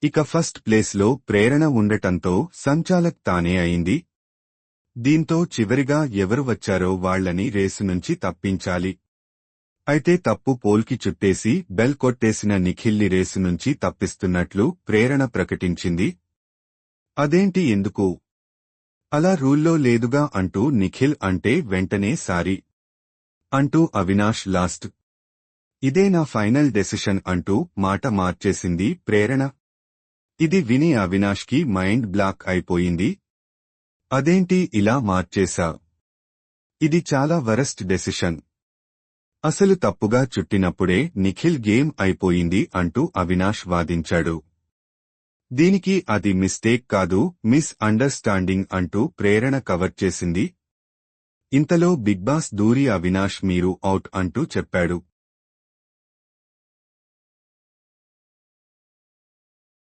ఇక ఫస్ట్ ప్లేస్లో ప్రేరణ ఉండటంతో సంచాలక్ తానే అయింది. దీంతో చివరిగా ఎవరు వచ్చారో వాళ్లని రేసు నుంచి తప్పించాలి. అయితే తప్పు పోల్కి చుట్టేసి బెల్ కొట్టేసిన నిఖిల్ని రేసు నుంచి తప్పిస్తున్నట్లు ప్రేరణ ప్రకటించింది. అదేంటి ఎందుకు? అలా రూల్లో లేదుగా అంటూ నిఖిల్ అంటే వెంటనే సారీ అంటూ అవినాష్ లాస్ట్. ఇదే నా ఫైనల్ డెసిషన్ అంటూ మాట మార్చేసింది ప్రేరణ. ఇది విని అవినాష్కి మైండ్ బ్లాక్ అయిపోయింది. అదేంటి ఇలా మార్చేశా? ఇది చాలా వరస్ట్ డెసిషన్. అసలు తప్పుగా చుట్టినప్పుడే నిఖిల్ గేమ్ అయిపోయింది అంటూ అవినాష్ వాదించాడు. దీనికి అది మిస్టేక్ కాదు, మిస్ అండర్స్టాండింగ్ అంటూ ప్రేరణ కవర్ చేసింది. ఇంతలో బిగ్ బాస్ దూరి అవినాష్ మీరు అవుట్ అంటూ చెప్పాడు.